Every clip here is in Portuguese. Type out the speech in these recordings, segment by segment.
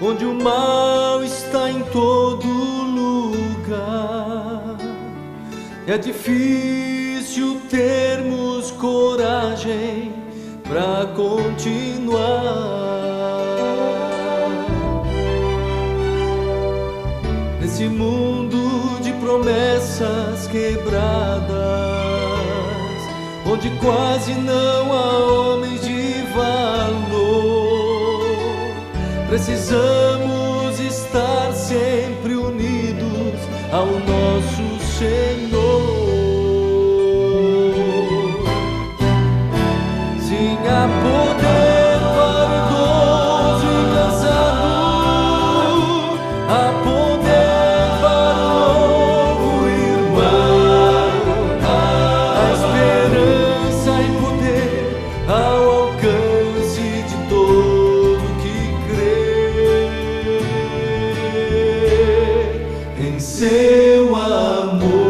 onde o mal está em todo lugar. É difícil termos coragem para continuar. Nesse mundo de promessas quebradas, onde quase não há homens de valor, precisamos estar sempre unidos ao nosso Senhor. Sim, há poder para o idoso e cansado, há poder para o novo irmão, há esperança e poder ao alcance de todo que crê em seu amor.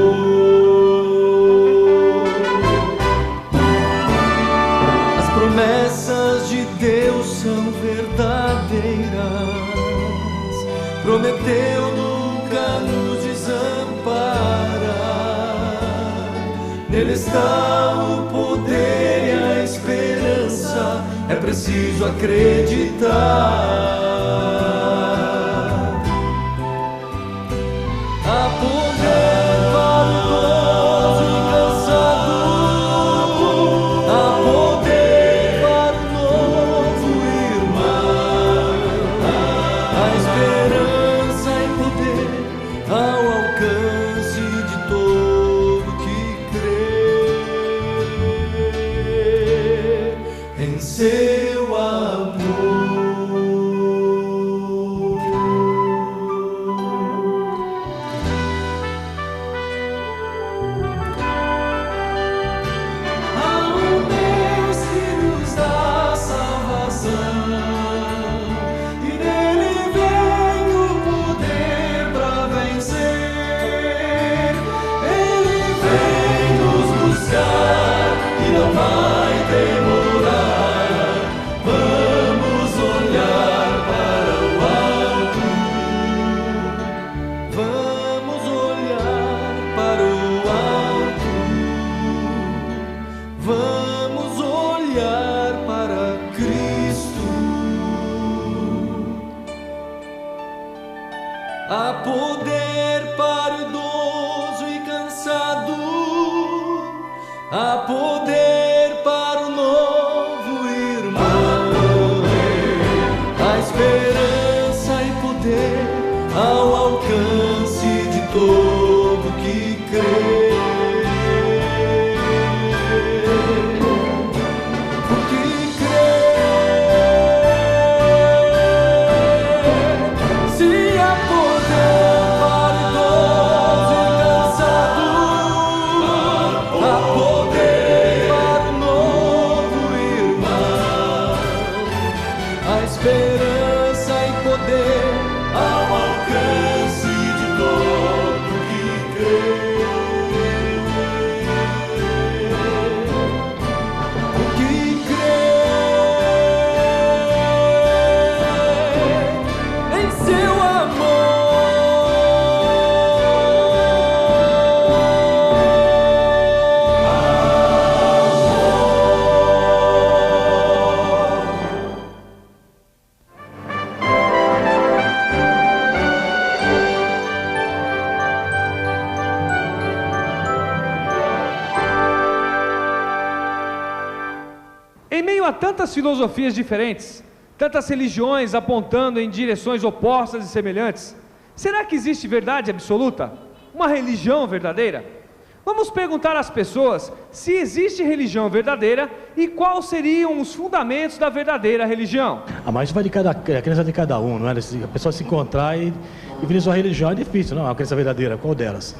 As promessas de Deus são verdadeiras. Prometeu nunca nos desamparar. Nele está o poder e a esperança. É preciso acreditar. Há poder para o idoso e cansado, há poder para o novo irmão, há esperança e poder ao alcance de todo que crê em seu amor. Há um Deus que nos dá salvação, e nele vem o poder para vencer. Ele vem nos buscar e não vai demorar. Vamos olhar para o alto. Vamos olhar para o alto. Vamos olhar para Cristo. Há poder para o idoso e cansado, há poder para o novo irmão, há esperança e poder ao alcance de todo que crê. Porque crê. Se há poder para o idoso e cansado, há poder para o novo irmão, há esperança e poder ao alcance de todo que crê. O que crê em seu Em meio a tantas filosofias diferentes, tantas religiões apontando em direções opostas e semelhantes. Será que existe verdade absoluta? Uma religião verdadeira? Vamos perguntar às pessoas se existe religião verdadeira e quais seriam os fundamentos da verdadeira religião. Mas isso vai de a crença de cada um, não é? A pessoa se encontrar e vir sua religião é difícil, não é? A crença verdadeira, qual delas?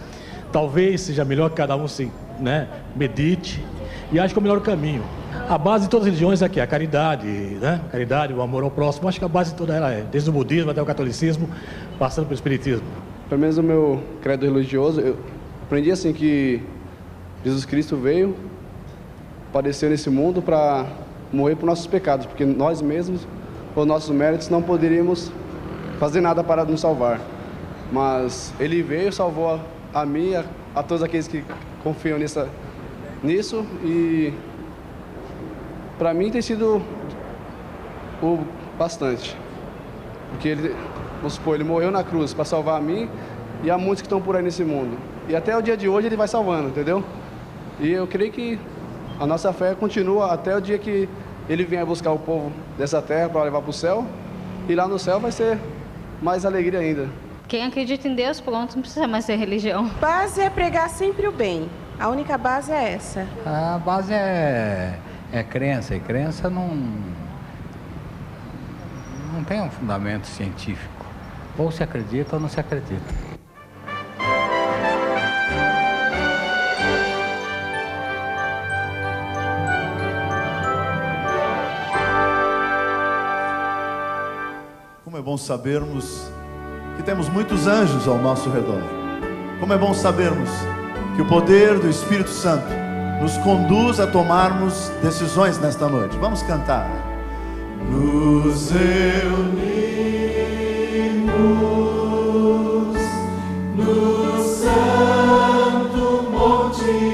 Talvez seja melhor que cada um se, né, medite e ache que é o melhor caminho. A base de todas as religiões é aqui, a caridade, né? A caridade, o amor ao próximo. Acho que a base toda ela é, desde o budismo até o catolicismo, passando pelo espiritismo. Pelo menos o meu credo religioso, eu aprendi assim que Jesus Cristo veio, padeceu nesse mundo para morrer por nossos pecados, porque nós mesmos, por nossos méritos, não poderíamos fazer nada para nos salvar. Mas Ele veio, salvou a mim, a todos aqueles que confiam nisso, e para mim tem sido bastante, porque Ele, vamos supor, Ele morreu na cruz para salvar a mim e a muitos que estão por aí nesse mundo. E até o dia de hoje Ele vai salvando, entendeu? E eu creio que a nossa fé continua até o dia que Ele venha buscar o povo dessa terra para levar para o céu. E lá no céu vai ser mais alegria ainda. Quem acredita em Deus, pronto, não precisa mais ser religião. Base é pregar sempre o bem. A única base é essa. A base é crença. E crença não tem um fundamento científico. Ou se acredita ou não se acredita. Como é bom sabermos que temos muitos anjos ao nosso redor. Como é bom sabermos que o poder do Espírito Santo nos conduz a tomarmos decisões nesta noite. Vamos cantar. Nos reunimos no santo monte.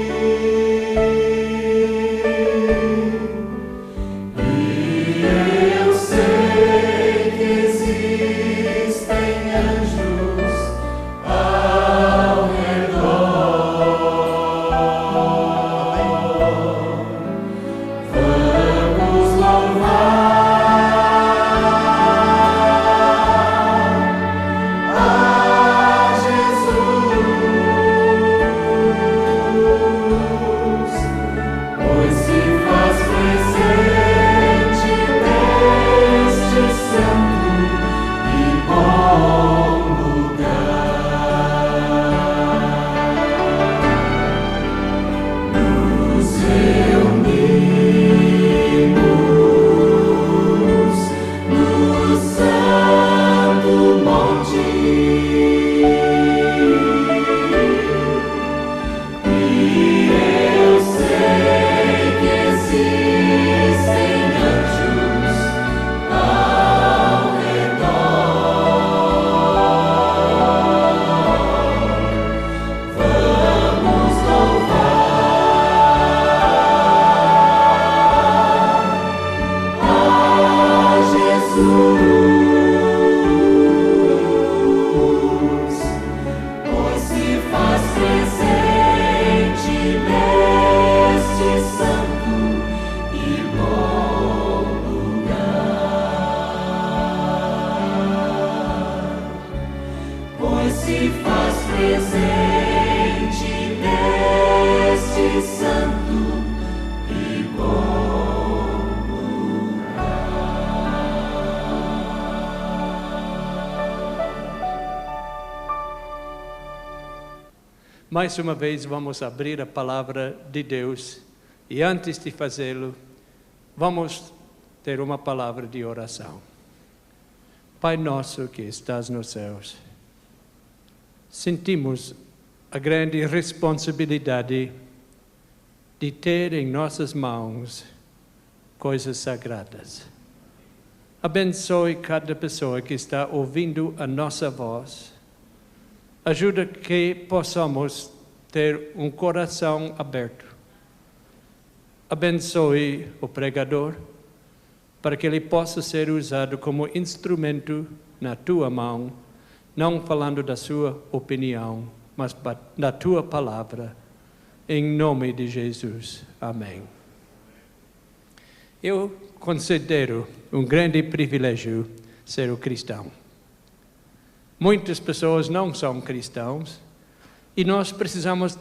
Mais uma vez vamos abrir a palavra de Deus e antes de fazê-lo, vamos ter uma palavra de oração. Pai nosso que estás nos céus, sentimos a grande responsabilidade de ter em nossas mãos coisas sagradas. Abençoe cada pessoa que está ouvindo a nossa voz. Ajuda que possamos ter um coração aberto. Abençoe o pregador, para que ele possa ser usado como instrumento na tua mão, não falando da sua opinião, mas da tua palavra. Em nome de Jesus. Amém. Eu considero um grande privilégio ser um cristão. Muitas pessoas não são cristãos e nós precisamos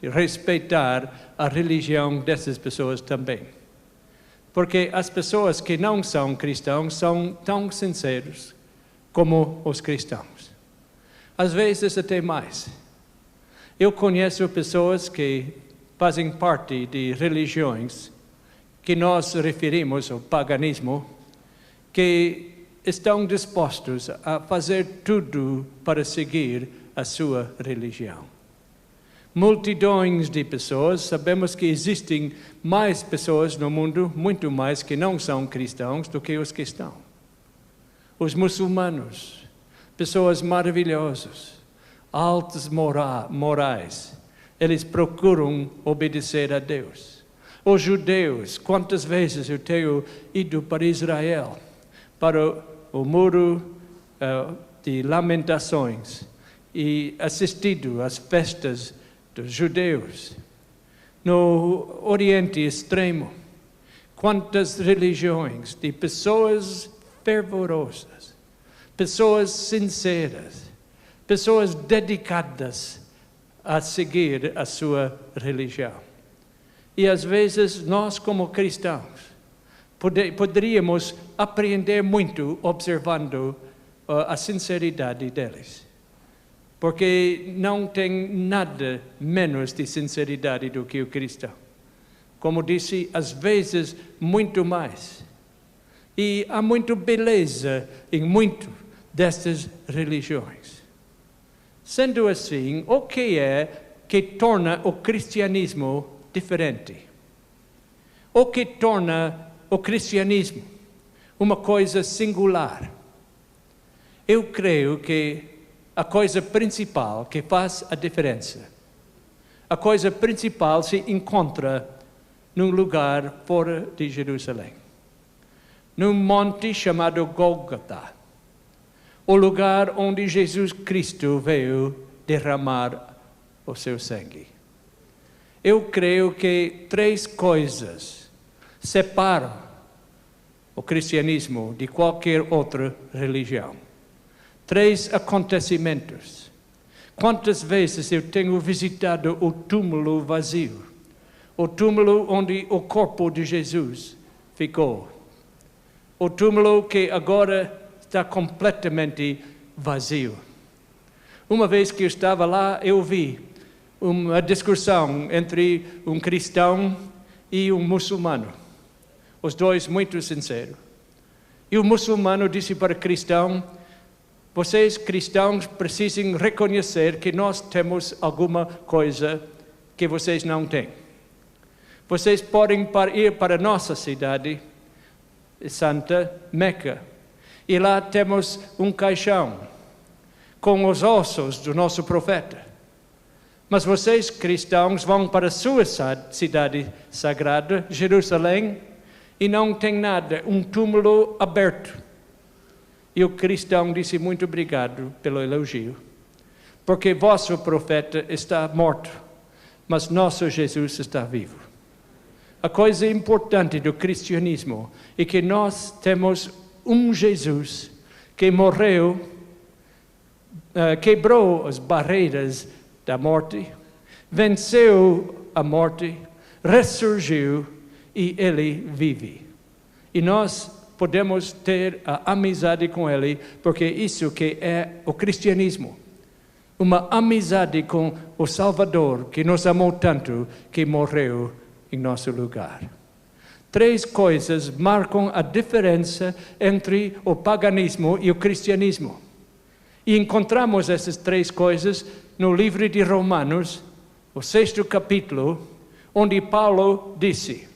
respeitar a religião dessas pessoas também. Porque as pessoas que não são cristãos são tão sinceros como os cristãos. Às vezes até mais. Eu conheço pessoas que fazem parte de religiões que nós referimos ao paganismo, que estão dispostos a fazer tudo para seguir a sua religião. Multidões de pessoas, sabemos que existem mais pessoas no mundo, muito mais, que não são cristãos do que os que estão. Os muçulmanos, pessoas maravilhosas, altos morais, eles procuram obedecer a Deus. Os judeus, quantas vezes eu tenho ido para Israel, para o muro de lamentações e assistido às festas dos judeus. No Oriente Extremo, quantas religiões de pessoas fervorosas, pessoas sinceras, pessoas dedicadas a seguir a sua religião. E às vezes nós, como cristãos, poderíamos aprender muito observando a sinceridade deles. Porque não tem nada menos de sinceridade do que o cristão. Como disse, às vezes, muito mais. E há muita beleza em muito destas religiões. Sendo assim, o que é que torna o cristianismo diferente? O que torna o cristianismo uma coisa singular? Eu creio que a coisa principal que faz a diferença, a coisa principal se encontra num lugar fora de Jerusalém, num monte chamado Gólgota, o lugar onde Jesus Cristo veio derramar o seu sangue. Eu creio que 3 coisas separam o cristianismo de qualquer outra religião. 3 acontecimentos. Quantas vezes eu tenho visitado o túmulo vazio, o túmulo onde o corpo de Jesus ficou, o túmulo que agora está completamente vazio. Uma vez que eu estava lá, eu vi uma discussão entre um cristão e um muçulmano, os dois muito sinceros. E o muçulmano disse para o cristão: vocês cristãos precisam reconhecer que nós temos alguma coisa que vocês não têm. Vocês podem ir para a nossa cidade santa, Meca, e lá temos um caixão com os ossos do nosso profeta. Mas vocês cristãos vão para a sua cidade sagrada, Jerusalém, e não tem nada, um túmulo aberto. E o cristão disse: muito obrigado pelo elogio, porque vosso profeta está morto, mas nosso Jesus está vivo. A coisa importante do cristianismo é que nós temos um Jesus que morreu, quebrou as barreiras da morte, venceu a morte, ressurgiu e Ele vive. E nós podemos ter a amizade com Ele, porque isso que é o cristianismo. Uma amizade com o Salvador, que nos amou tanto, que morreu em nosso lugar. 3 coisas marcam a diferença entre o paganismo e o cristianismo. E encontramos essas 3 coisas no livro de Romanos, o 6º capítulo, onde Paulo disse: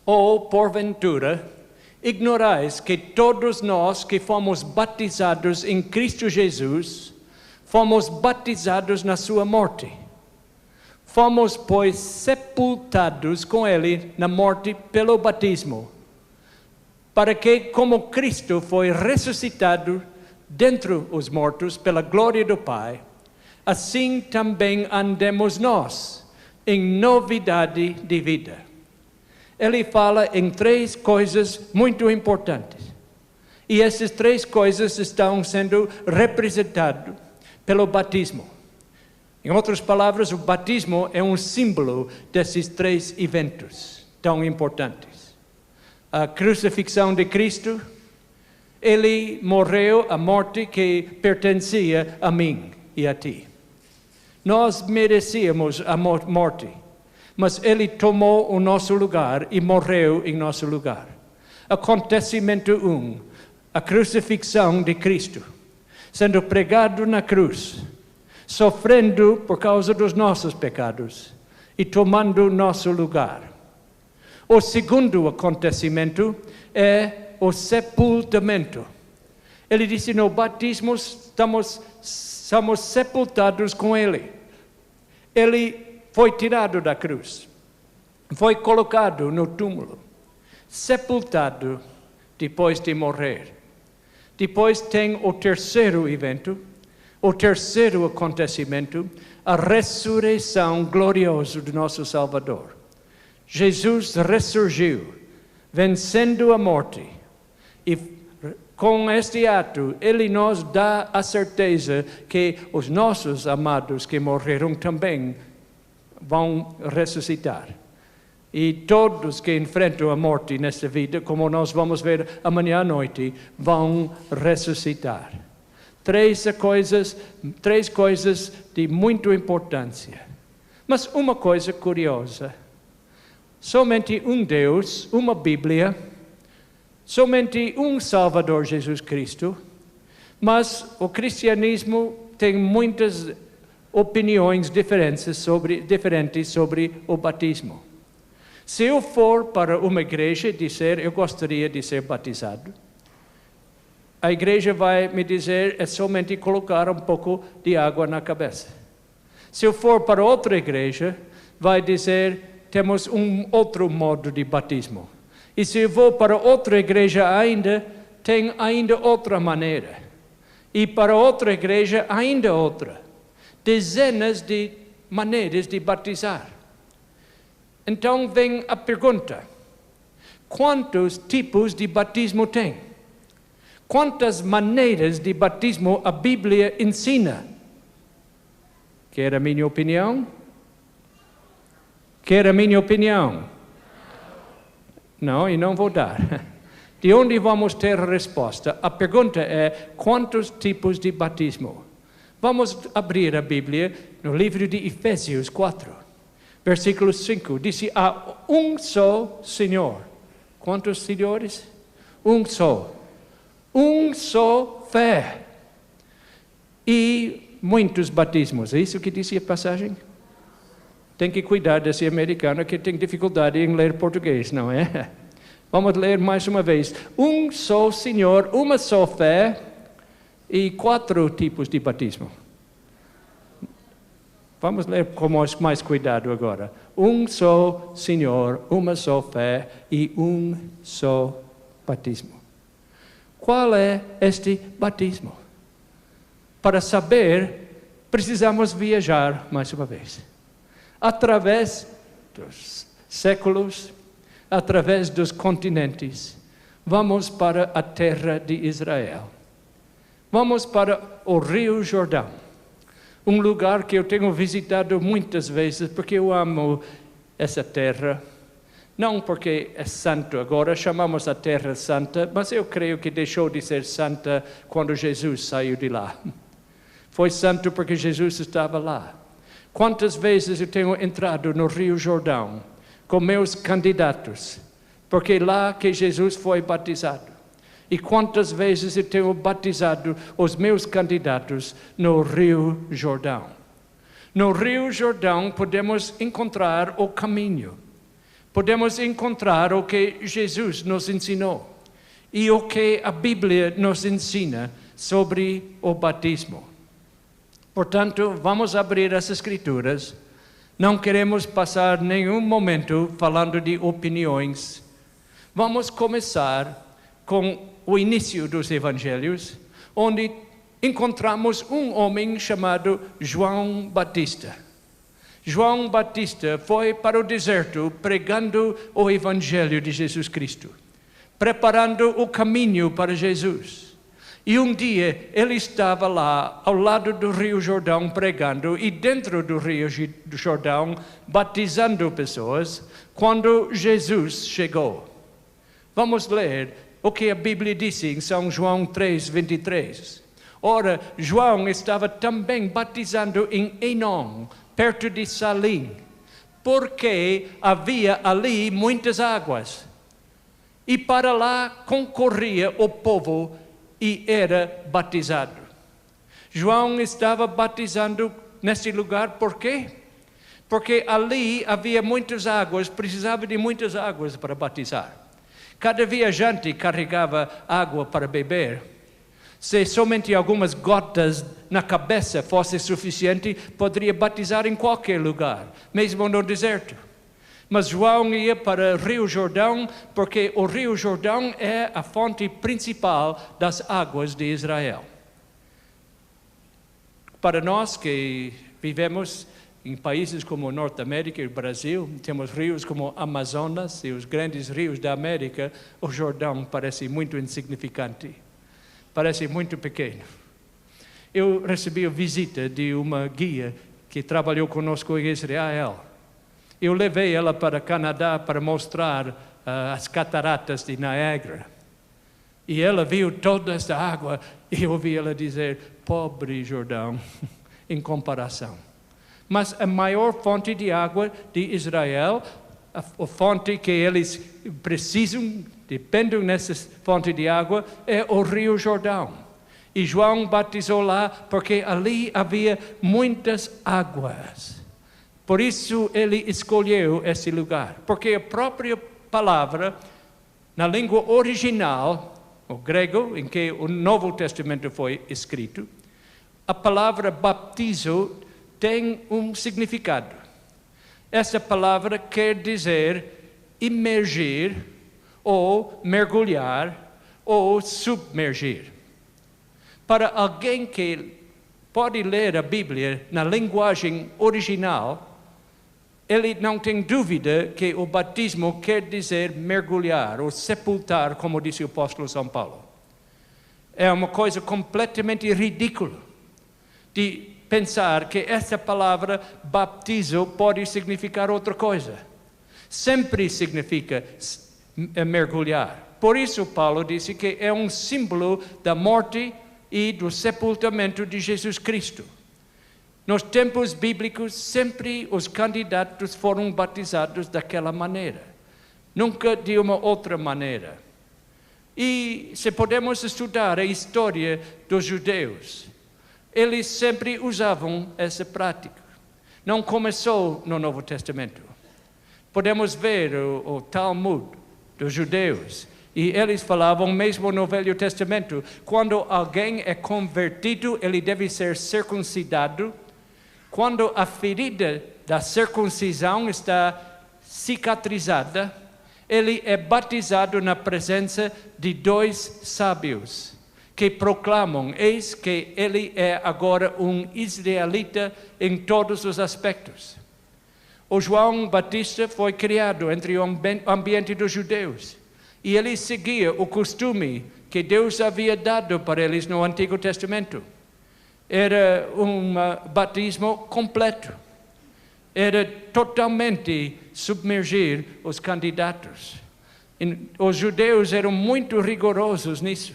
ou, porventura, ignorais que todos nós que fomos batizados em Cristo Jesus, fomos batizados na sua morte. Fomos, pois, sepultados com Ele na morte pelo batismo, para que, como Cristo foi ressuscitado dentre os mortos pela glória do Pai, assim também andemos nós em novidade de vida. ele fala em 3 coisas muito importantes. E essas 3 coisas estão sendo representadas pelo batismo. Em outras palavras, o batismo é um símbolo desses 3 eventos tão importantes. A crucifixão de Cristo, ele morreu a morte que pertencia a mim e a ti. Nós merecíamos a morte, mas ele tomou o nosso lugar e morreu em nosso lugar. Acontecimento 1, a crucifixão de Cristo, sendo pregado na cruz, sofrendo por causa dos nossos pecados e tomando nosso lugar. O segundo acontecimento é o sepultamento. Ele disse, no batismo somos sepultados com ele. Ele foi tirado da cruz, foi colocado no túmulo, sepultado depois de morrer. Depois tem o terceiro evento, o terceiro acontecimento, a ressurreição gloriosa do nosso Salvador. Jesus ressurgiu, vencendo a morte. E com este ato, ele nos dá a certeza que os nossos amados que morreram também vão ressuscitar. E todos que enfrentam a morte nesta vida, como nós vamos ver amanhã à noite, vão ressuscitar. 3 coisas de muita importância. Mas uma coisa curiosa, somente um Deus, uma Bíblia, somente um Salvador, Jesus Cristo, mas o cristianismo tem muitas opiniões diferentes sobre o batismo. Se eu for para uma igreja e disser, eu gostaria de ser batizado, a igreja vai me dizer, é somente colocar um pouco de água na cabeça. Se eu for para outra igreja, vai dizer, temos um outro modo de batismo. E se eu vou para outra igreja ainda, tem ainda outra maneira. E para outra igreja, ainda outra. Dezenas de maneiras de batizar. Então vem a pergunta, quantos tipos de batismo tem? Quantas maneiras de batismo a Bíblia ensina? Quer a minha opinião? Quer a minha opinião? Não, e não vou dar. De onde vamos ter a resposta? A pergunta é, quantos tipos de batismo? Vamos abrir a Bíblia no livro de Efésios 4, versículo 5. Diz, há um só Senhor. Quantos senhores? Um só. Um só fé. E muitos batismos. É isso que disse a passagem? Tem que cuidar desse americano que tem dificuldade em ler português, não é? Vamos ler mais uma vez. Um só Senhor, uma só fé e 4 tipos de batismo. Vamos ler com mais cuidado agora. Um só Senhor, uma só fé e um só batismo. Qual é este batismo? Para saber, precisamos viajar mais uma vez. Através dos séculos, através dos continentes, vamos para a terra de Israel. Vamos para o Rio Jordão, um lugar que eu tenho visitado muitas vezes porque eu amo essa terra. Não porque é santo, agora chamamos a terra santa, mas eu creio que deixou de ser santa quando Jesus saiu de lá. Foi santo porque Jesus estava lá. Quantas vezes eu tenho entrado no Rio Jordão com meus candidatos, porque lá que Jesus foi batizado. E quantas vezes eu tenho batizado os meus candidatos no Rio Jordão. No Rio Jordão podemos encontrar o caminho. Podemos encontrar o que Jesus nos ensinou e o que a Bíblia nos ensina sobre o batismo. Portanto, vamos abrir as Escrituras. Não queremos passar nenhum momento falando de opiniões. Vamos começar com o início dos Evangelhos, onde encontramos um homem chamado João Batista. João Batista foi para o deserto pregando o Evangelho de Jesus Cristo, preparando o caminho para Jesus. E um dia ele estava lá ao lado do Rio Jordão pregando e dentro do Rio Jordão batizando pessoas quando Jesus chegou. Vamos ler o que a Bíblia disse em São João 3:23. Ora, João estava também batizando em Enom, perto de Salim, porque havia ali muitas águas. E para lá concorria o povo e era batizado. João estava batizando nesse lugar por quê? Porque ali havia muitas águas, precisava de muitas águas para batizar. Cada viajante carregava água para beber. Se somente algumas gotas na cabeça fosse suficiente, poderia batizar em qualquer lugar, mesmo no deserto. Mas João ia para o Rio Jordão, porque o Rio Jordão é a fonte principal das águas de Israel. Para nós que vivemos em países como a Norte-América e o Brasil, temos rios como Amazonas e os grandes rios da América, o Jordão parece muito insignificante, parece muito pequeno. Eu recebi a visita de uma guia que trabalhou conosco em Israel. Eu levei ela para o Canadá para mostrar as cataratas de Niágara. E ela viu toda essa água e eu ouvi ela dizer, pobre Jordão, em comparação. Mas a maior fonte de água de Israel, a fonte que eles precisam, dependem dessa fonte de água, é o Rio Jordão. E João batizou lá porque ali havia muitas águas. Por isso ele escolheu esse lugar, porque a própria palavra, na língua original, o grego, em que o Novo Testamento foi escrito, a palavra baptizo tem um significado. Essa palavra quer dizer imergir, ou mergulhar, ou submergir. Para alguém que pode ler a Bíblia na linguagem original, ele não tem dúvida que o batismo quer dizer mergulhar ou sepultar, como disse o apóstolo São Paulo. É uma coisa completamente ridícula de pensar que essa palavra baptizo pode significar outra coisa. Sempre significa mergulhar. Por isso Paulo disse que é um símbolo da morte e do sepultamento de Jesus Cristo. Nos tempos bíblicos, sempre os candidatos foram batizados daquela maneira, nunca de uma outra maneira. E se podemos estudar a história dos judeus, eles sempre usavam essa prática. Não começou no Novo Testamento. Podemos ver o Talmud dos judeus, e eles falavam mesmo no Velho Testamento, quando alguém é convertido, ele deve ser circuncidado. Quando a ferida da circuncisão está cicatrizada, ele é batizado na presença de 2 sábios que proclamam, eis que ele é agora um israelita em todos os aspectos. O João Batista foi criado entre o ambiente dos judeus e ele seguia o costume que Deus havia dado para eles no Antigo Testamento. Era um batismo completo. Era totalmente submergir os candidatos. Os judeus eram muito rigorosos nisso.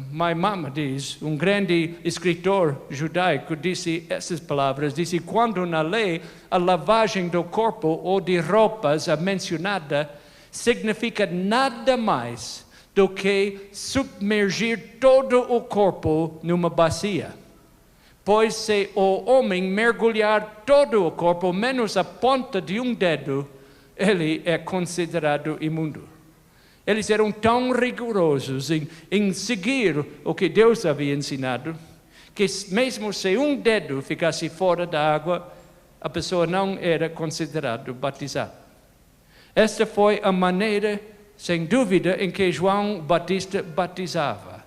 Maimonides, um grande escritor judaico, disse essas palavras, disse, quando na lei a lavagem do corpo ou de roupas é mencionada, significa nada mais do que submergir todo o corpo numa bacia. Pois se o homem mergulhar todo o corpo, menos a ponta de um dedo, ele é considerado imundo. Eles eram tão rigorosos em seguir o que Deus havia ensinado, que mesmo se um dedo ficasse fora da água, a pessoa não era considerada batizada. Esta foi a maneira, sem dúvida, em que João Batista batizava.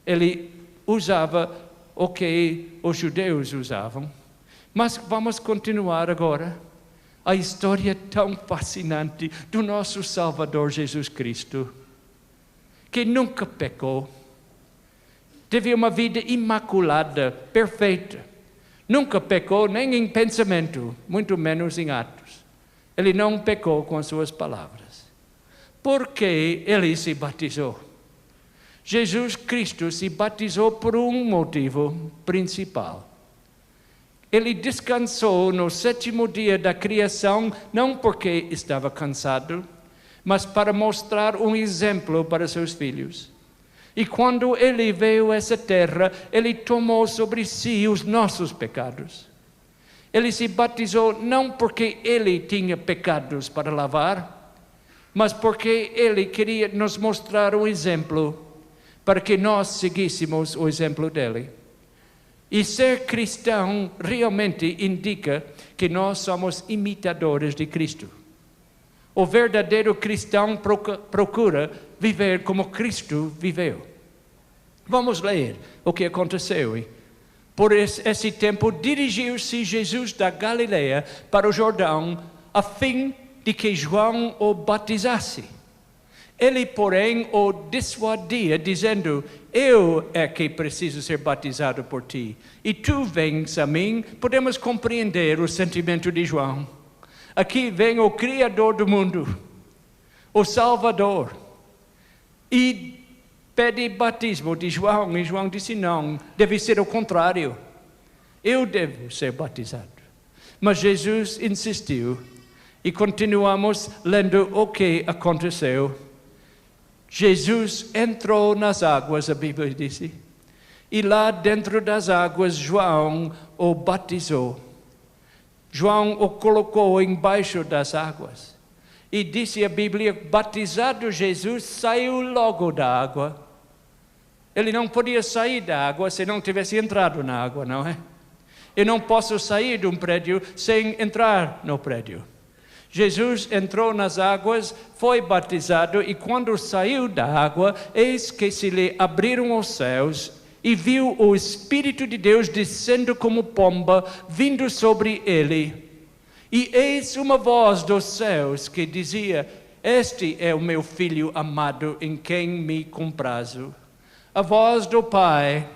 Ele usava o que os judeus usavam, Mas vamos continuar agora a história tão fascinante do nosso Salvador Jesus Cristo, que nunca pecou, teve uma vida imaculada, perfeita, nunca pecou nem em pensamento, muito menos em atos. Ele não pecou com suas palavras. Por que ele se batizou? Jesus Cristo se batizou por um motivo principal. Ele descansou no 7º dia da criação, não porque estava cansado, mas para mostrar um exemplo para seus filhos. E quando ele veio a essa terra, ele tomou sobre si os nossos pecados. Ele se batizou não porque ele tinha pecados para lavar, mas porque ele queria nos mostrar um exemplo para que nós seguíssemos o exemplo dele. E ser cristão realmente indica que nós somos imitadores de Cristo. O verdadeiro cristão procura viver como Cristo viveu. Vamos ler o que aconteceu. Por esse tempo, dirigiu-se Jesus da Galileia para o Jordão, a fim de que João o batizasse. Ele, porém, o dissuadia, dizendo: eu é que preciso ser batizado por ti, e tu vens a mim. Podemos compreender o sentimento de João. Aqui vem o Criador do mundo, o Salvador, e pede batismo de João, e João disse: não, deve ser o contrário, eu devo ser batizado. Mas Jesus insistiu, e continuamos lendo o que aconteceu. Jesus entrou nas águas, a Bíblia disse, e lá dentro das águas João o batizou. João o colocou embaixo das águas. E disse a Bíblia: batizado Jesus saiu logo da água. Ele não podia sair da água se não tivesse entrado na água, não é? Eu não posso sair de um prédio sem entrar no prédio. Jesus entrou nas águas, foi batizado, e quando saiu da água, eis que se lhe abriram os céus, e viu o Espírito de Deus descendo como pomba, vindo sobre ele. E eis uma voz dos céus que dizia: este é o meu Filho amado, em quem me comprazo. A voz do Pai,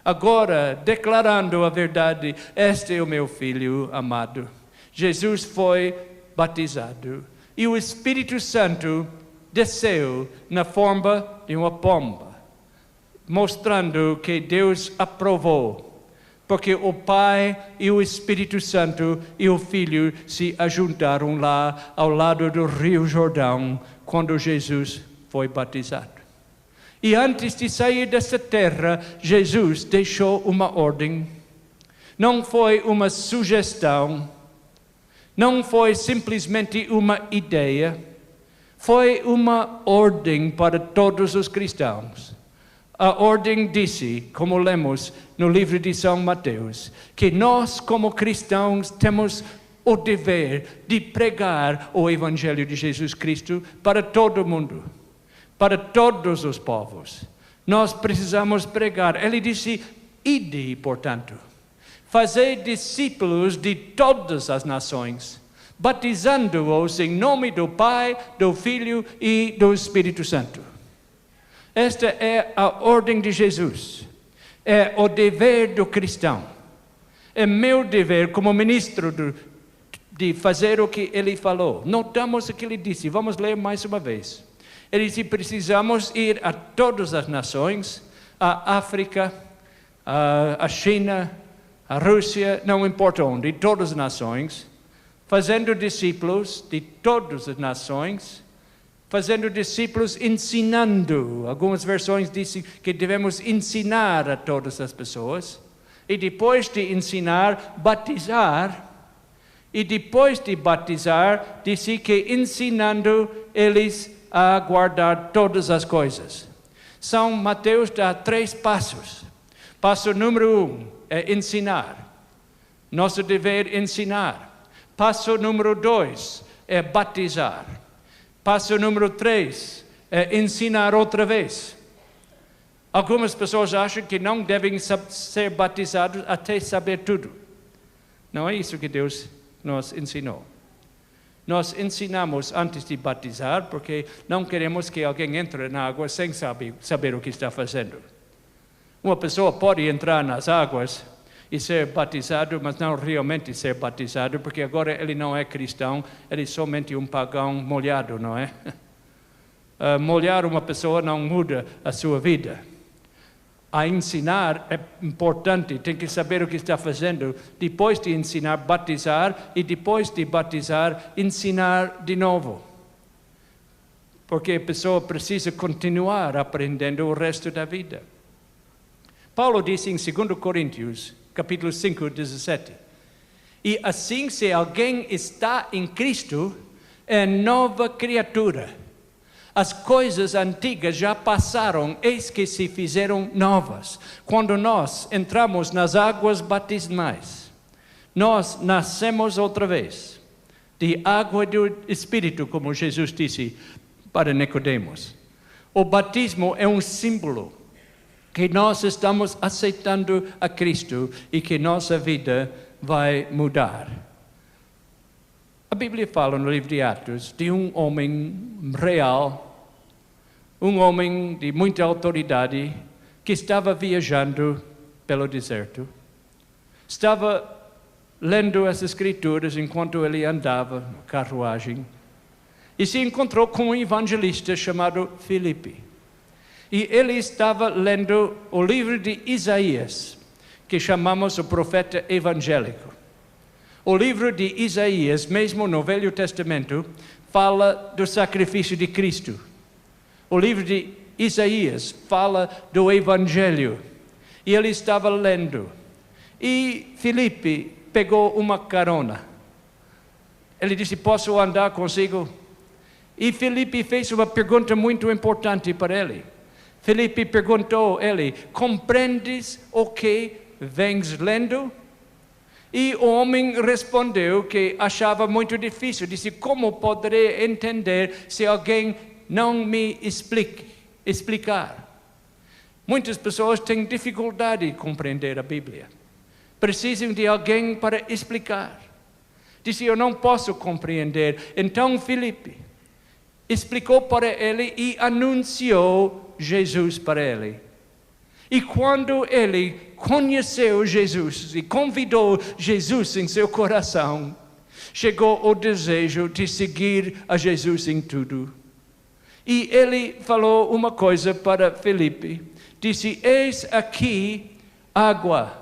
agora declarando a verdade: este é o meu Filho amado. Jesus foi batizado, e o Espírito Santo desceu na forma de uma pomba, mostrando que Deus aprovou, porque o Pai e o Espírito Santo e o Filho se ajuntaram lá ao lado do Rio Jordão, quando Jesus foi batizado. E antes de sair dessa terra, Jesus deixou uma ordem. Não foi uma sugestão, não foi simplesmente uma ideia, foi uma ordem para todos os cristãos. A ordem disse, como lemos no livro de São Mateus, que nós, como cristãos, temos o dever de pregar o Evangelho de Jesus Cristo para todo mundo, para todos os povos. Nós precisamos pregar. Ele disse: ide, portanto, fazei discípulos de todas as nações, batizando-os em nome do Pai, do Filho e do Espírito Santo. Esta é a ordem de Jesus. É o dever do cristão. É meu dever como ministro de fazer o que ele falou. Notamos o que ele disse. Vamos ler mais uma vez. Ele disse: precisamos ir a todas as nações, a África, a China, a Rússia, não importa onde, todas as nações, fazendo discípulos de todas as nações, fazendo discípulos, ensinando. Algumas versões dizem que devemos ensinar a todas as pessoas, e depois de ensinar, batizar, e depois de batizar, disse que ensinando eles a guardar todas as coisas. São Mateus dá 3 passos. Passo número 1 é ensinar. Nosso dever é ensinar. Passo número 2 é batizar. Passo número 3 é ensinar outra vez. Algumas pessoas acham que não devem ser batizados até saber tudo. Não é isso que Deus nos ensinou. Nós ensinamos antes de batizar, porque não queremos que alguém entre na água sem saber o que está fazendo. Uma pessoa pode entrar nas águas e ser batizado, mas não realmente ser batizado, porque agora ele não é cristão, ele é somente um pagão molhado, não é? Molhar uma pessoa não muda a sua vida. A ensinar é importante, tem que saber o que está fazendo. Depois de ensinar, batizar, e depois de batizar, ensinar de novo. Porque a pessoa precisa continuar aprendendo o resto da vida. Paulo disse em 2 Coríntios, capítulo 5, 17, e assim, se alguém está em Cristo, é nova criatura. As coisas antigas já passaram, eis que se fizeram novas. Quando nós entramos nas águas batismais, nós nascemos outra vez, de água e do Espírito, como Jesus disse para Nicodemos. O batismo é um símbolo que nós estamos aceitando a Cristo e que nossa vida vai mudar. A Bíblia fala no livro de Atos de um homem real, um homem de muita autoridade, que estava viajando pelo deserto. Estava lendo as Escrituras enquanto ele andava na carruagem e se encontrou com um evangelista chamado Filipe. E ele estava lendo o livro de Isaías, que chamamos o profeta evangélico. O livro de Isaías, mesmo no Velho Testamento, fala do sacrifício de Cristo. O livro de Isaías fala do Evangelho. E ele estava lendo. E Filipe pegou uma carona. Ele disse, posso andar consigo? E Filipe fez uma pergunta muito importante para ele. Filipe perguntou a ele, compreendes o que vens lendo? E o homem respondeu que achava muito difícil. Disse, como poderei entender se alguém não me explicar? Muitas pessoas têm dificuldade em compreender a Bíblia. Precisam de alguém para explicar. Disse, eu não posso compreender. Então Filipe explicou para ele e anunciou Jesus para ele. E quando ele conheceu Jesus e convidou Jesus em seu coração, chegou o desejo de seguir a Jesus em tudo. E ele falou uma coisa para Filipe. Disse, eis aqui água.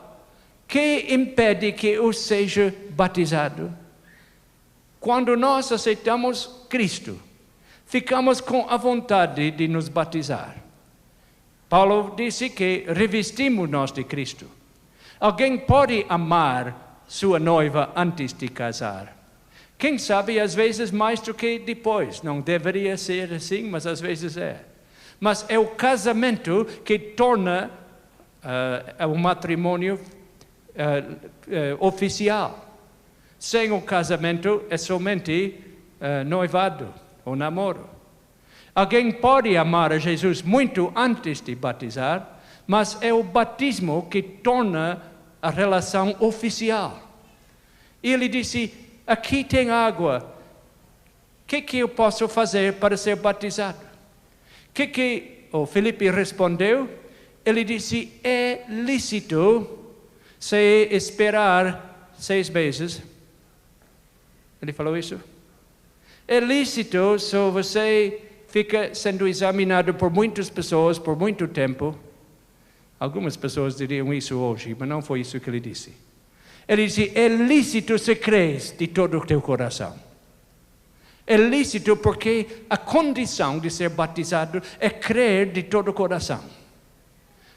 Que impede que eu seja batizado? Quando nós aceitamos Cristo, ficamos com a vontade de nos batizar. Paulo disse que revestimos-nos de Cristo. Alguém pode amar sua noiva antes de casar. Quem sabe, às vezes, mais do que depois. Não deveria ser assim, mas às vezes é. Mas é o casamento que torna o matrimônio oficial. Sem o casamento é somente noivado ou namoro. Alguém pode amar a Jesus muito antes de batizar, mas é o batismo que torna a relação oficial. E ele disse, aqui tem água. O que eu posso fazer para ser batizado? O Filipe respondeu? Ele disse, é lícito se esperar 6 meses. Ele falou isso? É lícito se você fica sendo examinado por muitas pessoas por muito tempo. Algumas pessoas diriam isso hoje, mas não foi isso que ele disse. Ele disse, é lícito se crês de todo o teu coração. É lícito porque a condição de ser batizado é crer de todo o coração.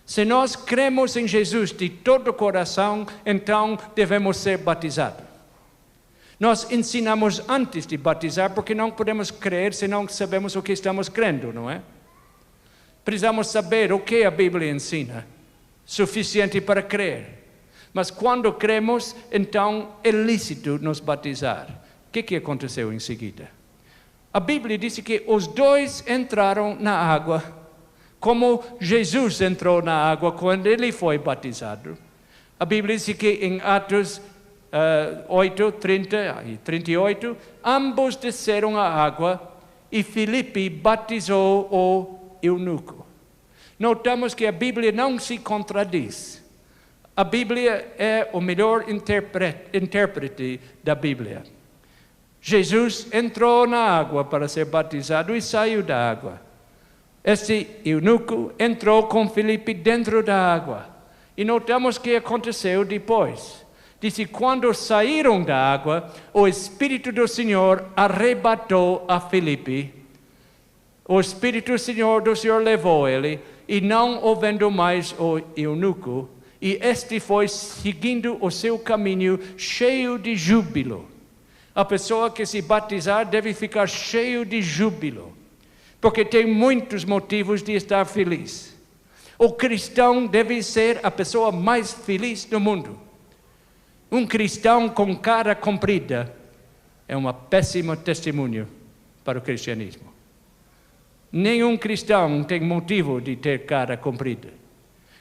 Se nós cremos em Jesus de todo o coração, então devemos ser batizados. Nós ensinamos antes de batizar porque não podemos crer se não sabemos o que estamos crendo, não é? Precisamos saber o que a Bíblia ensina, suficiente para crer. Mas quando cremos, então é lícito nos batizar. O que aconteceu em seguida? A Bíblia diz que os dois entraram na água, como Jesus entrou na água quando ele foi batizado. A Bíblia diz que em Atos 8, 30 e 38, ambos desceram à água e Filipe batizou o eunuco. Notamos que a Bíblia não se contradiz. A Bíblia é o melhor intérprete da Bíblia. Jesus entrou na água para ser batizado e saiu da água. Este eunuco entrou com Filipe dentro da água. E notamos o que aconteceu depois. Disse, quando saíram da água, o Espírito do Senhor arrebatou a Filipe. O Espírito do Senhor levou ele, e não o vendo mais o eunuco, e este foi seguindo o seu caminho cheio de júbilo. A pessoa que se batizar deve ficar cheio de júbilo, porque tem muitos motivos de estar feliz. O cristão deve ser a pessoa mais feliz do mundo. Um cristão com cara comprida é um péssimo testemunho para o cristianismo. Nenhum cristão tem motivo de ter cara comprida.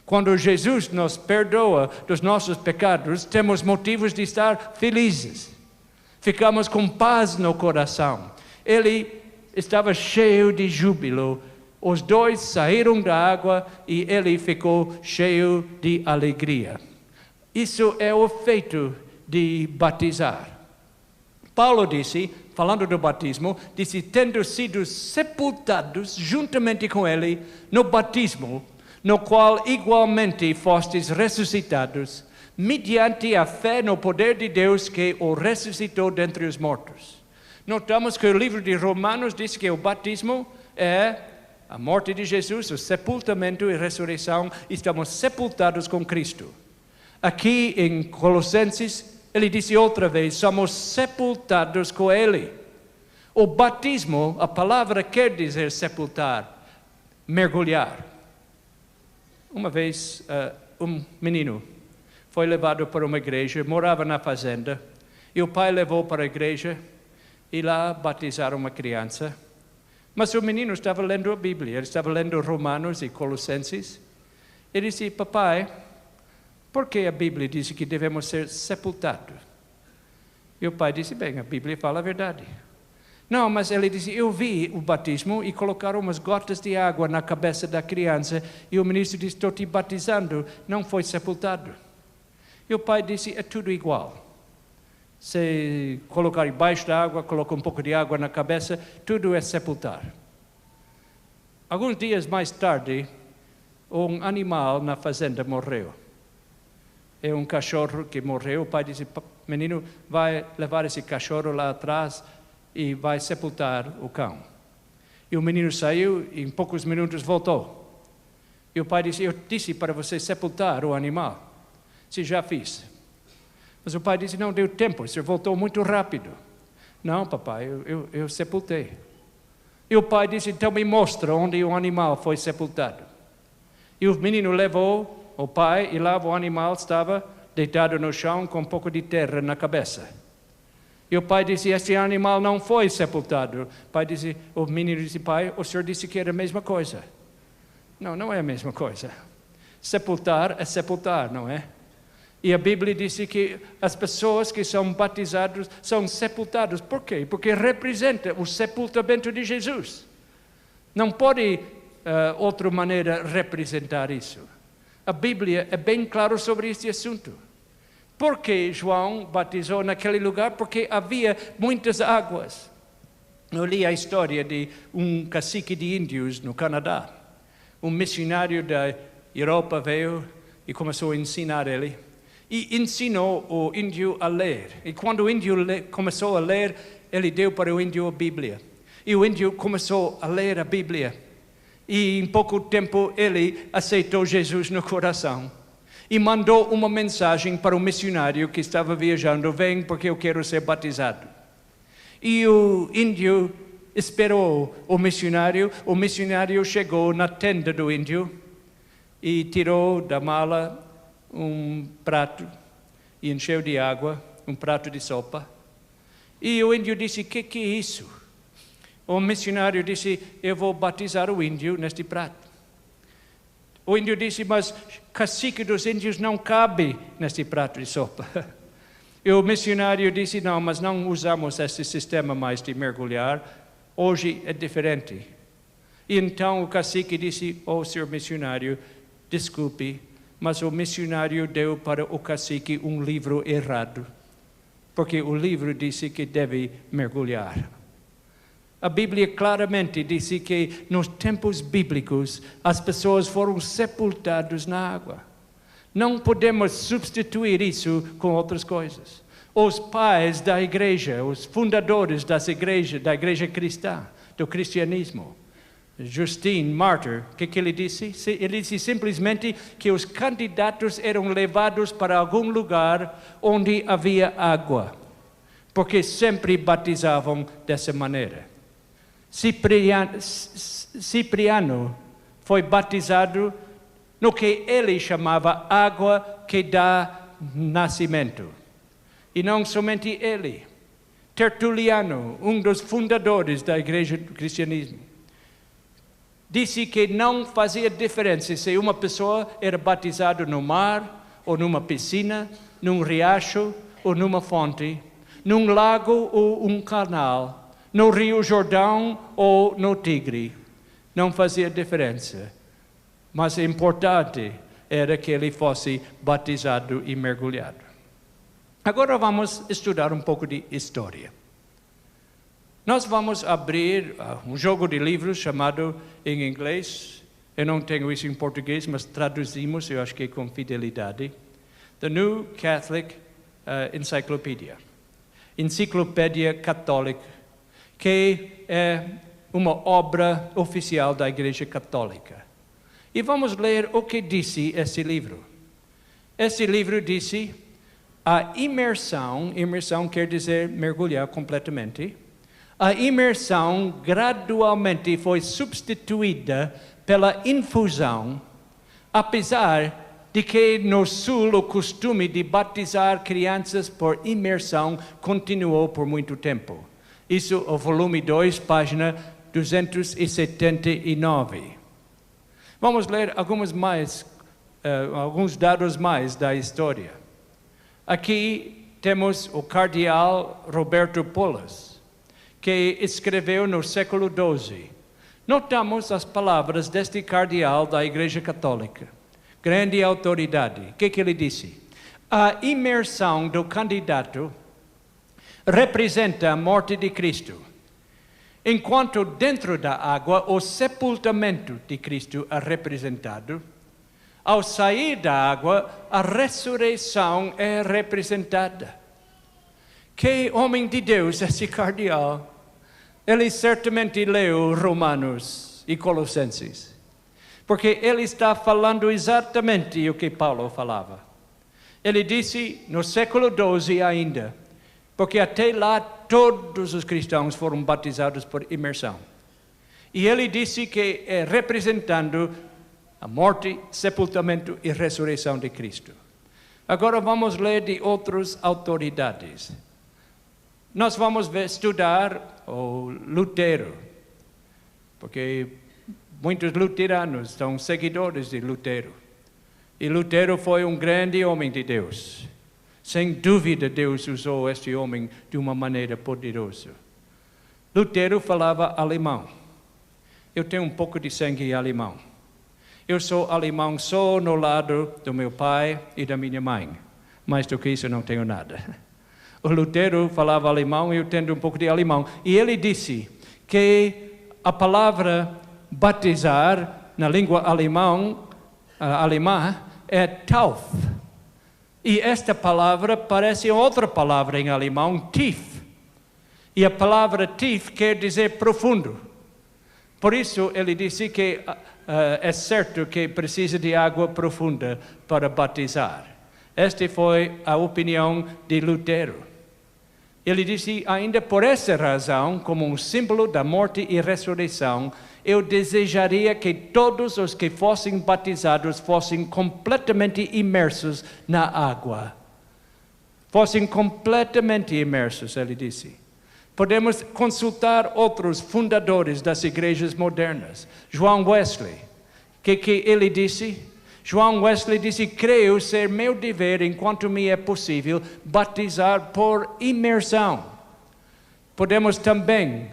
Quando Jesus nos perdoa dos nossos pecados, temos motivos de estar felizes. Ficamos com paz no coração. Ele estava cheio de júbilo. Os dois saíram da água e ele ficou cheio de alegria. Isso é o feito de batizar. Paulo disse, falando do batismo, disse, tendo sido sepultados juntamente com ele no batismo, no qual igualmente fostes ressuscitados, mediante a fé no poder de Deus que o ressuscitou dentre os mortos. Notamos que o livro de Romanos diz que o batismo é a morte de Jesus, o sepultamento e ressurreição, estamos sepultados com Cristo. Aqui em Colossenses, ele disse outra vez, somos sepultados com Ele. O batismo, a palavra quer dizer sepultar, mergulhar. Uma vez, um menino foi levado para uma igreja, morava na fazenda, e o pai levou para a igreja, e lá batizaram uma criança. Mas o menino estava lendo a Bíblia, ele estava lendo Romanos e Colossenses. Ele disse, papai, por que a Bíblia diz que devemos ser sepultados? E o pai disse, bem, a Bíblia fala a verdade. Não, mas ele disse, eu vi o batismo e colocaram umas gotas de água na cabeça da criança e o ministro disse, estou te batizando, não foi sepultado. E o pai disse, é tudo igual. Se colocar embaixo da água, coloca um pouco de água na cabeça, tudo é sepultar. Alguns dias mais tarde, um animal na fazenda morreu. É um cachorro que morreu. O pai disse, menino, vai levar esse cachorro lá atrás e vai sepultar o cão. E o menino saiu e em poucos minutos voltou. E o pai disse, eu disse para você sepultar o animal. Se já fiz. Mas o pai disse, não deu tempo, você voltou muito rápido. Não, papai, eu sepultei. E o pai disse, então me mostra onde o animal foi sepultado. E o menino levou o pai e lá o animal estava deitado no chão com um pouco de terra na cabeça. E o pai disse, esse animal não foi sepultado. O menino disse, pai, o senhor disse que era a mesma coisa. Não, não é a mesma coisa. Sepultar é sepultar, não é? E a Bíblia diz que as pessoas que são batizadas são sepultadas. Por quê? Porque representa o sepultamento de Jesus. Não pode outra maneira representar isso. A Bíblia é bem clara sobre este assunto. Por que João batizou naquele lugar? Porque havia muitas águas. Eu li a história de um cacique de índios no Canadá. Um missionário da Europa veio e começou a ensinar ele. E ensinou o índio a ler. E quando o índio começou a ler, ele deu para o índio a Bíblia. E o índio começou a ler a Bíblia. E em pouco tempo ele aceitou Jesus no coração. E mandou uma mensagem para o missionário que estava viajando. Vem porque eu quero ser batizado. E o índio esperou o missionário. O missionário chegou na tenda do índio e tirou da mala um prato e encheu de água, um prato de sopa. E o índio disse, que é isso? O missionário disse, eu vou batizar o índio neste prato. O índio disse, mas cacique dos índios não cabe neste prato de sopa. E o missionário disse, não, mas não usamos esse sistema mais de mergulhar. Hoje é diferente. E então o cacique disse, senhor missionário, desculpe, mas o missionário deu para o cacique um livro errado. Porque o livro disse que deve mergulhar. A Bíblia claramente disse que nos tempos bíblicos as pessoas foram sepultadas na água. Não podemos substituir isso com outras coisas. Os pais da igreja, os fundadores da igreja cristã, do cristianismo, Justin Martyr, o que ele disse? Ele disse simplesmente que os candidatos eram levados para algum lugar onde havia água, porque sempre batizavam dessa maneira. Cipriano foi batizado no que ele chamava água que dá nascimento. E não somente ele. Tertuliano, um dos fundadores da igreja do cristianismo, disse que não fazia diferença se uma pessoa era batizada no mar, ou numa piscina, num riacho, ou numa fonte, num lago ou um canal, no Rio Jordão ou no Tigre. Não fazia diferença. Mas o importante era que ele fosse batizado e mergulhado. Agora vamos estudar um pouco de história. Nós vamos abrir um jogo de livros chamado, em inglês, eu não tenho isso em português, mas traduzimos, eu acho que com fidelidade, The New Catholic Encyclopedia, Enciclopédia Católica, que é uma obra oficial da Igreja Católica. E vamos ler o que disse esse livro. Esse livro disse: a imersão quer dizer mergulhar completamente, a imersão gradualmente foi substituída pela infusão, apesar de que no Sul o costume de batizar crianças por imersão continuou por muito tempo. Isso é o volume 2, página 279. Vamos ler alguns dados mais da história. Aqui temos o cardeal Roberto Polas, que escreveu no século XII. Notamos as palavras deste cardeal da Igreja Católica, grande autoridade. O que ele disse? A imersão do candidato representa a morte de Cristo, enquanto dentro da água o sepultamento de Cristo é representado. Ao sair da água, a ressurreição é representada. Que homem de Deus esse cardeal! Ele certamente leu Romanos e Colossenses, porque ele está falando exatamente o que Paulo falava. Ele disse no século XII ainda, porque até lá todos os cristãos foram batizados por imersão. E ele disse que é representando a morte, sepultamento e ressurreição de Cristo. Agora vamos ler de outras autoridades. Nós vamos estudar o Lutero, porque muitos luteranos são seguidores de Lutero. E Lutero foi um grande homem de Deus. Sem dúvida, Deus usou este homem de uma maneira poderosa. Lutero falava alemão. Eu tenho um pouco de sangue alemão. Eu sou alemão só no lado do meu pai e da minha mãe. Mais do que isso, eu não tenho nada. O Lutero falava alemão e eu tenho um pouco de alemão. E ele disse que a palavra batizar na língua alemã é Tauf. E esta palavra parece outra palavra em alemão, tief. E a palavra tief quer dizer profundo. Por isso ele disse que é certo que precisa de água profunda para batizar. Esta foi a opinião de Lutero. Ele disse ainda, por essa razão, como um símbolo da morte e ressurreição, eu desejaria que todos os que fossem batizados fossem completamente imersos na água. Fossem completamente imersos, ele disse. Podemos consultar outros fundadores das igrejas modernas. João Wesley, que ele disse? João Wesley disse: creio ser meu dever, enquanto me é possível, batizar por imersão. Podemos também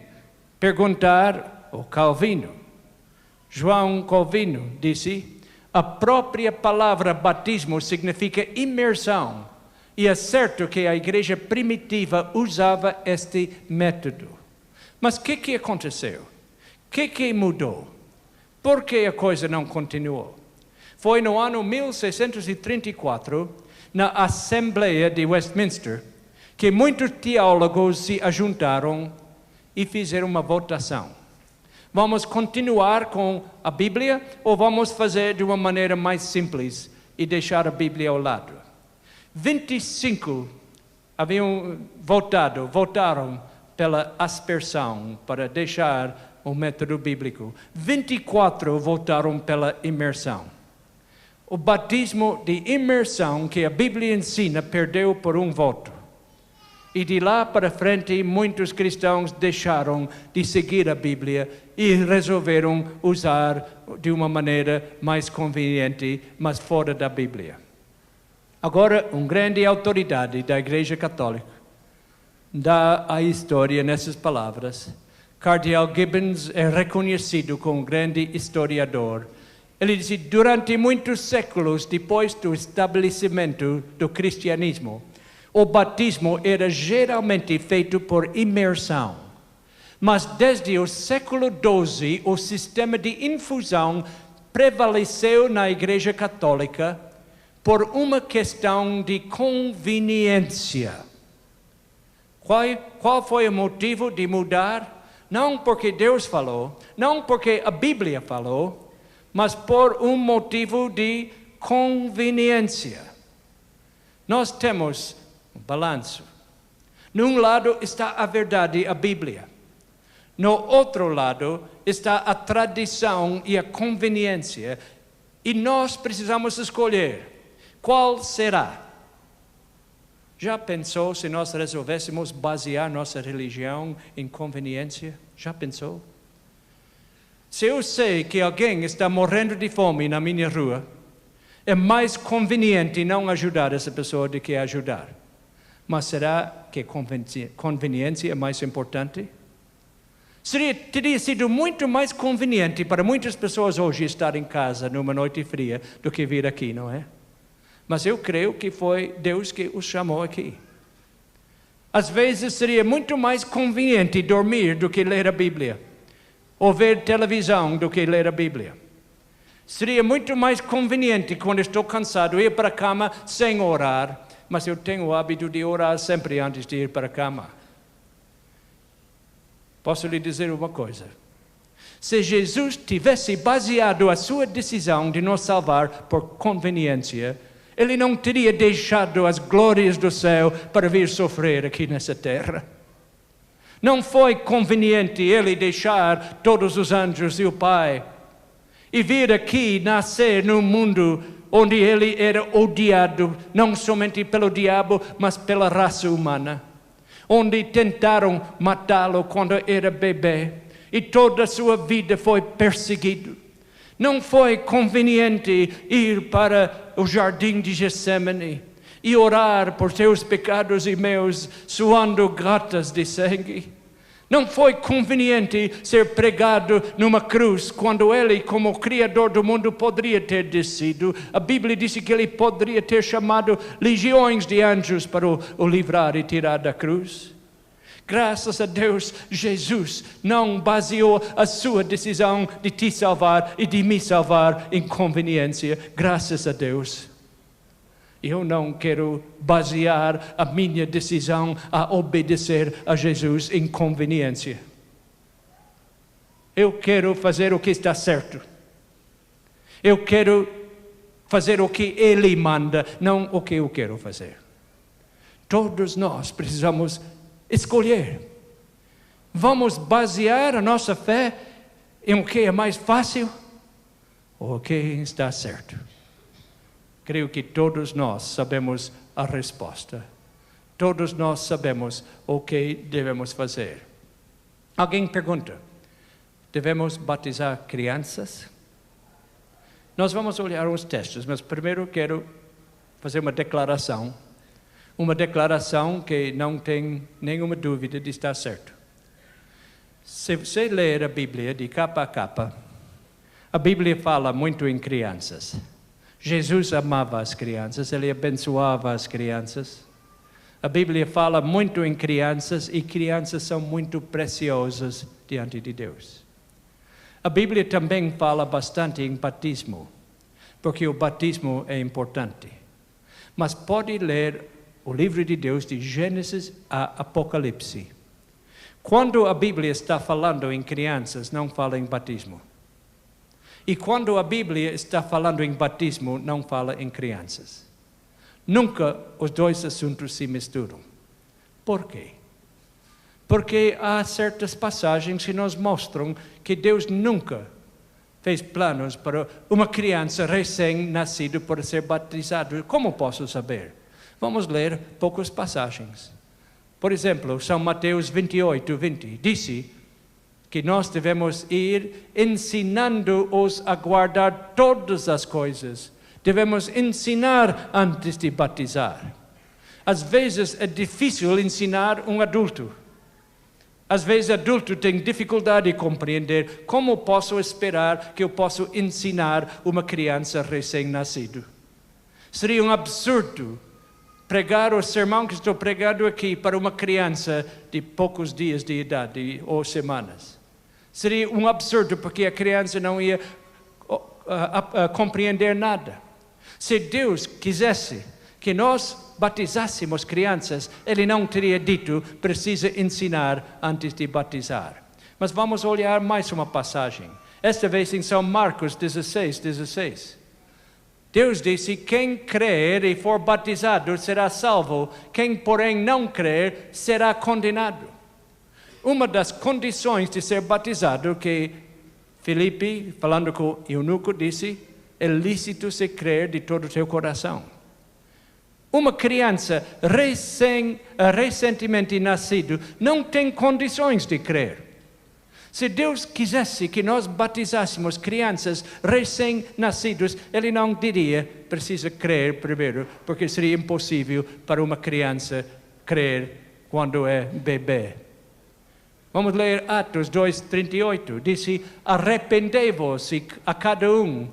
perguntar ao Calvino. João Calvino disse: a própria palavra batismo significa imersão, e é certo que a igreja primitiva usava este método. Mas o que aconteceu? O que mudou? Por que a coisa não continuou? Foi no ano 1634, na Assembleia de Westminster, que muitos teólogos se ajuntaram e fizeram uma votação. Vamos continuar com a Bíblia ou vamos fazer de uma maneira mais simples e deixar a Bíblia ao lado? 25 votaram pela aspersão, para deixar o método bíblico. 24 votaram pela imersão. O batismo de imersão que a Bíblia ensina perdeu por um voto. E de lá para frente, muitos cristãos deixaram de seguir a Bíblia e resolveram usar de uma maneira mais conveniente, mas fora da Bíblia. Agora, uma grande autoridade da Igreja Católica dá a história nessas palavras. Cardeal Gibbons é reconhecido como um grande historiador. Ele disse: durante muitos séculos depois do estabelecimento do cristianismo, o batismo era geralmente feito por imersão. Mas desde o século XII, o sistema de infusão prevaleceu na Igreja Católica por uma questão de conveniência. Qual foi o motivo de mudar? Não porque Deus falou, não porque a Bíblia falou, mas por um motivo de conveniência. Nós temos um balanço. Num lado está a verdade, a Bíblia. No outro lado está a tradição e a conveniência. E nós precisamos escolher qual será. Já pensou se nós resolvêssemos basear nossa religião em conveniência? Já pensou? Se eu sei que alguém está morrendo de fome na minha rua, é mais conveniente não ajudar essa pessoa do que ajudar. Mas será que conveniência é mais importante? Teria sido muito mais conveniente para muitas pessoas hoje estar em casa numa noite fria do que vir aqui, não é? Mas eu creio que foi Deus que os chamou aqui. Às vezes seria muito mais conveniente dormir do que ler a Bíblia, ou ver televisão do que ler a Bíblia. Seria muito mais conveniente, quando estou cansado, ir para a cama sem orar, mas eu tenho o hábito de orar sempre antes de ir para a cama. Posso lhe dizer uma coisa? Se Jesus tivesse baseado a sua decisão de nos salvar por conveniência, Ele não teria deixado as glórias do céu para vir sofrer aqui nessa terra. Não foi conveniente Ele deixar todos os anjos e o Pai e vir aqui nascer num mundo onde Ele era odiado, não somente pelo diabo, mas pela raça humana, onde tentaram matá-lo quando era bebê e toda a sua vida foi perseguido. Não foi conveniente ir para o jardim de Getsemane e orar por seus pecados e meus, suando gotas de sangue. Não foi conveniente ser pregado numa cruz, quando Ele, como Criador do mundo, poderia ter descido. A Bíblia disse que Ele poderia ter chamado legiões de anjos para o livrar e tirar da cruz. Graças a Deus, Jesus não baseou a sua decisão de te salvar e de me salvar em conveniência. Graças a Deus. Eu não quero basear a minha decisão a obedecer a Jesus em conveniência. Eu quero fazer o que está certo. Eu quero fazer o que Ele manda, não o que eu quero fazer. Todos nós precisamos escolher. Vamos basear a nossa fé em o que é mais fácil ou o que está certo? Creio que todos nós sabemos a resposta. Todos nós sabemos o que devemos fazer. Alguém pergunta: devemos batizar crianças? Nós vamos olhar uns textos, mas primeiro quero fazer uma declaração que não tem nenhuma dúvida de estar certo. Se você ler a Bíblia de capa a capa, a Bíblia fala muito em crianças. Jesus amava as crianças, ele abençoava as crianças. A Bíblia fala muito em crianças e crianças são muito preciosas diante de Deus. A Bíblia também fala bastante em batismo, porque o batismo é importante. Mas pode ler o livro de Deus de Gênesis a Apocalipse. Quando a Bíblia está falando em crianças, não fala em batismo. E quando a Bíblia está falando em batismo, não fala em crianças. Nunca os dois assuntos se misturam. Por quê? Porque há certas passagens que nos mostram que Deus nunca fez planos para uma criança recém-nascida para ser batizado. Como posso saber? Vamos ler poucas passagens. Por exemplo, São Mateus 28, 20, disse que nós devemos ir ensinando-os a guardar todas as coisas. Devemos ensinar antes de batizar. Às vezes é difícil ensinar um adulto. Às vezes, adulto tem dificuldade de compreender como posso esperar que eu possa ensinar uma criança recém-nascida. Seria um absurdo pregar o sermão que estou pregando aqui para uma criança de poucos dias de idade ou semanas. Seria um absurdo porque a criança não ia compreender nada. Se Deus quisesse que nós batizássemos crianças, Ele não teria dito, precisa ensinar antes de batizar. Mas vamos olhar mais uma passagem. Esta vez em São Marcos 16, 16. Deus disse, quem crer e for batizado será salvo, quem porém não crer será condenado. Uma das condições de ser batizado que Filipe, falando com o eunuco, disse, é lícito se crer de todo o teu coração. Uma criança recentemente nascida não tem condições de crer. Se Deus quisesse que nós batizássemos crianças recém-nascidas, Ele não diria, precisa crer primeiro, porque seria impossível para uma criança crer quando é bebê. Vamos ler Atos 2:38. Disse, arrependei-vos e a cada um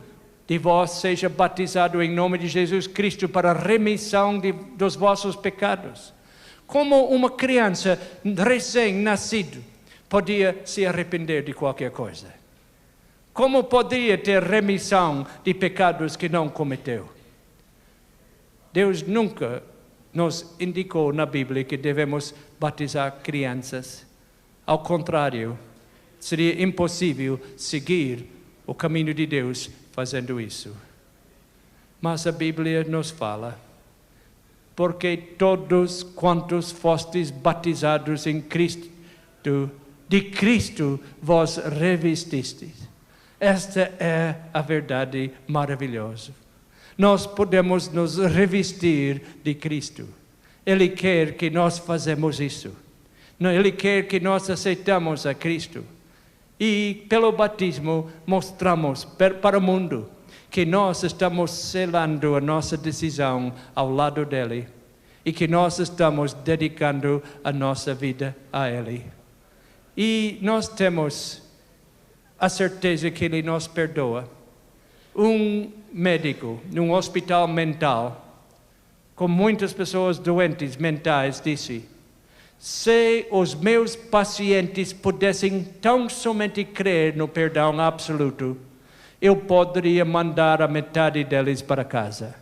de vós seja batizado em nome de Jesus Cristo para a remissão dos vossos pecados. Como uma criança recém-nascida podia se arrepender de qualquer coisa? Como poderia ter remissão de pecados que não cometeu? Deus nunca nos indicou na Bíblia que devemos batizar crianças. Ao contrário, seria impossível seguir o caminho de Deus fazendo isso. Mas a Bíblia nos fala, porque todos quantos fostes batizados em Cristo, de Cristo vos revestistes. Esta é a verdade maravilhosa. Nós podemos nos revestir de Cristo. Ele quer que nós façamos isso. Ele quer que nós aceitamos a Cristo. E pelo batismo mostramos para o mundo que nós estamos selando a nossa decisão ao lado dele e que nós estamos dedicando a nossa vida a ele. E nós temos a certeza que ele nos perdoa. Um médico num hospital mental com muitas pessoas doentes mentais disse: se os meus pacientes pudessem tão somente crer no perdão absoluto, eu poderia mandar a metade deles para casa.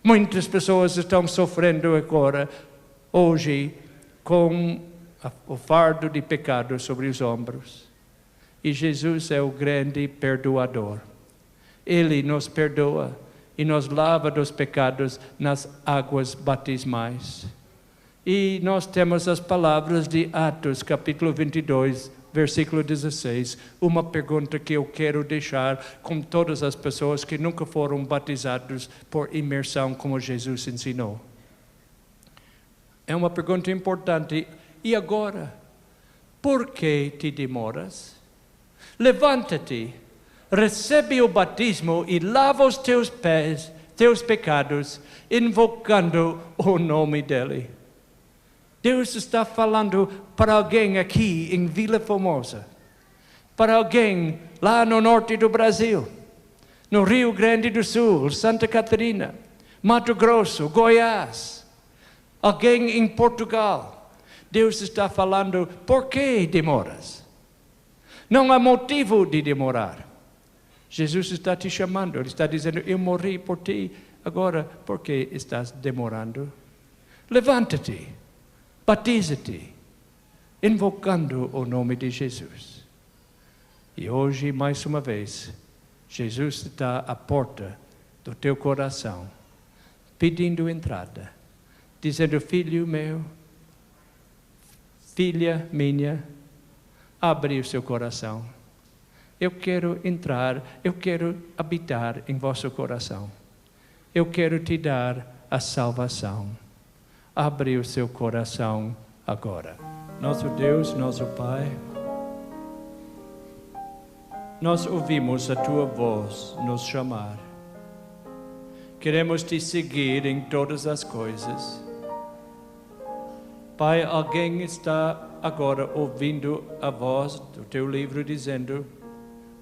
Muitas pessoas estão sofrendo agora, hoje, com o fardo de pecado sobre os ombros. E Jesus é o grande perdoador. Ele nos perdoa e nos lava dos pecados nas águas batismais. E nós temos as palavras de Atos, capítulo 22, versículo 16. Uma pergunta que eu quero deixar com todas as pessoas que nunca foram batizados por imersão, como Jesus ensinou. É uma pergunta importante. E agora? Por que te demoras? Levanta-te, recebe o batismo e lava os teus pés, teus pecados, invocando o nome dele. Deus está falando para alguém aqui em Vila Formosa, para alguém lá no norte do Brasil, no Rio Grande do Sul, Santa Catarina, Mato Grosso, Goiás, alguém em Portugal. Deus está falando, por que demoras? Não há motivo de demorar. Jesus está te chamando, Ele está dizendo, eu morri por ti, agora por que estás demorando? Levanta-te, batiza-te, invocando o nome de Jesus. E hoje, mais uma vez, Jesus está à porta do teu coração, pedindo entrada, dizendo, filho meu, filha minha, abre o seu coração. Eu quero entrar, eu quero habitar em vosso coração. Eu quero te dar a salvação. Abre o seu coração agora. Nosso Deus, nosso Pai, nós ouvimos a Tua voz nos chamar. Queremos Te seguir em todas as coisas. Pai, alguém está agora ouvindo a voz do Teu livro dizendo,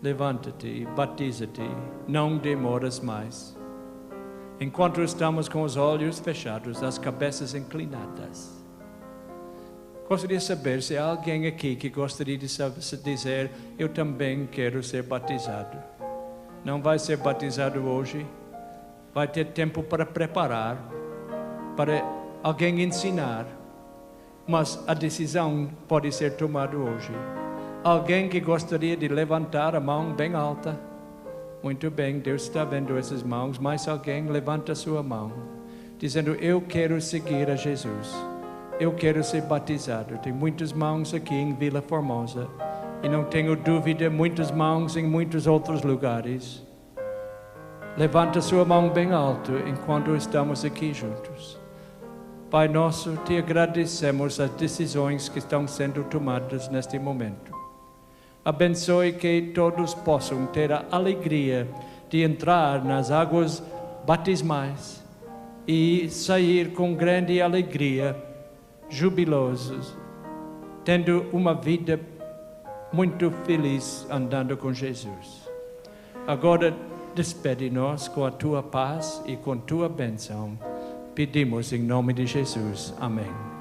levanta-te e batiza-te, não demoras mais. Enquanto estamos com os olhos fechados, as cabeças inclinadas, gostaria de saber se há alguém aqui que gostaria de dizer, eu também quero ser batizado. Não vai ser batizado hoje, vai ter tempo para preparar, para alguém ensinar, mas a decisão pode ser tomada hoje. Alguém que gostaria de levantar a mão bem alta? Muito bem, Deus está vendo essas mãos, mas alguém levanta a sua mão, dizendo, eu quero seguir a Jesus. Eu quero ser batizado. Tem muitas mãos aqui em Vila Formosa e não tenho dúvida, muitas mãos em muitos outros lugares. Levanta sua mão bem alto enquanto estamos aqui juntos. Pai nosso, te agradecemos as decisões que estão sendo tomadas neste momento. Abençoe que todos possam ter a alegria de entrar nas águas batismais e sair com grande alegria, jubilosos, tendo uma vida muito feliz andando com Jesus. Agora, despede-nos com a Tua paz e com Tua bênção. Pedimos em nome de Jesus. Amém.